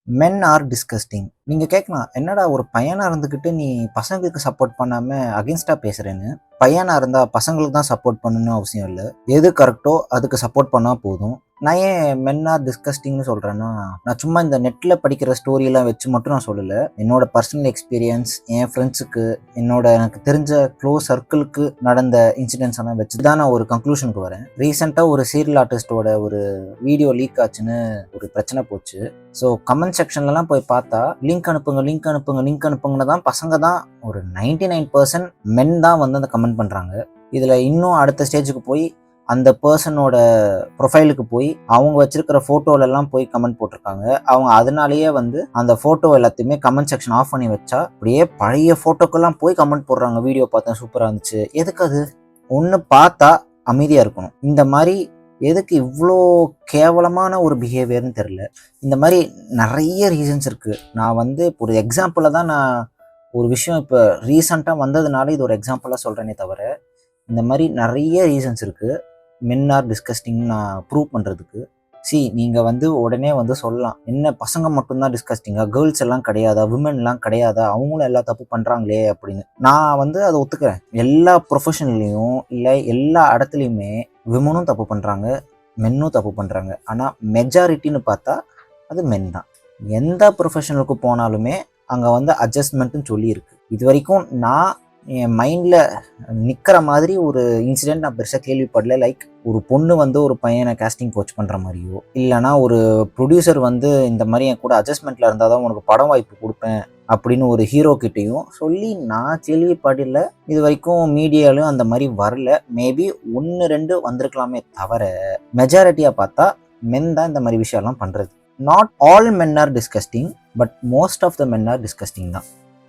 Men are disgusting. நீங்க கேட்கலாம், என்னடா ஒரு பையனா இருந்துகிட்டு நீ பசங்களுக்கு சப்போர்ட் பண்ணாம அகைன்ஸ்டா பேசுறேன்னு. பையனா இருந்தா பசங்களுக்கு தான் சப்போர்ட் பண்ணணும்னு அவசியம் இல்லை. எது கரெக்டோ அதுக்கு சப்போர்ட் பண்ணா போதும். நான் ஏன் மென் ஆர் டிஸ்கஸ்டிங்னு சொல்றேன்னா, நான் சும்மா இந்த நெட்ல படிக்கிற ஸ்டோரியெல்லாம் வச்சு மட்டும் நான் சொல்லல. என்னோட பர்சனல் எக்ஸ்பீரியன்ஸ், என் ஃப்ரெண்ட்ஸுக்கு, எனக்கு தெரிஞ்ச க்ளோஸ் சர்க்கிளுக்கு நடந்த இன்சிடென்ட்ஸ் எல்லாம் வச்சு தான் நான் ஒரு கன்க்ளூஷனுக்கு வரேன். ரீசெண்டாக ஒரு சீரியல் ஆர்டிஸ்டோட ஒரு வீடியோ லீக் ஆச்சுன்னு ஒரு பிரச்சனை போச்சு. ஸோ கமெண்ட் செக்ஷன்லலாம் போய் பார்த்தா லிங்க் அனுப்புங்க லிங்க் அனுப்புங்க லிங்க் அனுப்புங்கன்னு தான் பசங்க தான் ஒரு 99% மென் தான் வந்து அந்த கமெண்ட் பண்ணுறாங்க. இதில் இன்னும் அடுத்த ஸ்டேஜுக்கு போய் அந்த பர்சனோட ப்ரொஃபைலுக்கு போய் அவங்க வச்சிருக்கிற ஃபோட்டோலெல்லாம் போய் கமெண்ட் போட்டிருக்காங்க. அவங்க அதனாலேயே வந்து அந்த ஃபோட்டோ எல்லாத்தையுமே கமெண்ட் செக்ஷன் ஆஃப் பண்ணி வச்சா அப்படியே பழைய ஃபோட்டோக்கெல்லாம் போய் கமெண்ட் போடுறாங்க. வீடியோ பார்த்தேன், சூப்பராக இருந்துச்சு. எதுக்கு அது? ஒன்று பார்த்தா அமைதியாக இருக்கணும். இந்த மாதிரி எதுக்கு இவ்வளோ கேவலமான ஒரு பிஹேவியர்னு தெரில. இந்த மாதிரி நிறைய ரீசன்ஸ் இருக்குது. நான் வந்து இப்போ ஒரு எக்ஸாம்பிளில் தான் நான் ஒரு விஷயம் இப்போ ரீசண்டாக வந்ததுனால இது ஒரு எக்ஸாம்பிளாக சொல்கிறேனே தவிர, இந்த மாதிரி நிறைய ரீசன்ஸ் இருக்குது மென் ஆர் டிஸ்கஸ்டிங்னு நான் ப்ரூவ் பண்ணுறதுக்கு. நீங்கள் வந்து உடனே வந்து சொல்லலாம், என்ன பசங்க மட்டும்தான் டிஸ்கஸ்டிங்கா, கேர்ள்ஸ் எல்லாம் கிடையாதா, விமென்லாம் கிடையாதா, அவங்களும் எல்லா தப்பு பண்ணுறாங்களே அப்படின்னு. நான் வந்து அதை ஒத்துக்கிறேன். எல்லா ப்ரொஃபஷன்லேயும் இல்லை எல்லா இடத்துலையுமே விமனும் தப்பு பண்ணுறாங்க, மென்னும் தப்பு பண்ணுறாங்க. ஆனால் மெஜாரிட்டின்னு பார்த்தா அது மென் தான். எந்த ப்ரொஃபஷனலுக்கு போனாலுமே அங்கே வந்து அட்ஜஸ்ட்மெண்ட்டுன்னு சொல்லியிருக்கு. இது வரைக்கும் நான் என் மைண்டில் நிற்கிற மாதிரி ஒரு இன்சிடெண்ட் நான் பெருசாக கேள்விப்படல. லைக் ஒரு பொண்ணு வந்து ஒரு பையனை கேஸ்டிங் கோச் பண்ணுற மாதிரியோ, இல்லைனா ஒரு ப்ரொடியூசர் வந்து இந்த மாதிரி என் கூட அட்ஜஸ்ட்மெண்ட்டில் இருந்தால் தான் உனக்கு படம் வாய்ப்பு கொடுப்பேன் அப்படின்னு ஒரு ஹீரோ கிட்டேயும் சொல்லி நான் கேள்விப்படல. இது வரைக்கும் மீடியாலையும் அந்த மாதிரி வரல. மேபி 1-2 வந்திருக்கலாமே தவிர மெஜாரிட்டியாக பார்த்தா மென் தான் இந்த மாதிரி விஷயம்லாம் பண்ணுறது. Not all men are disgusting, but most of the men are disgusting தான்.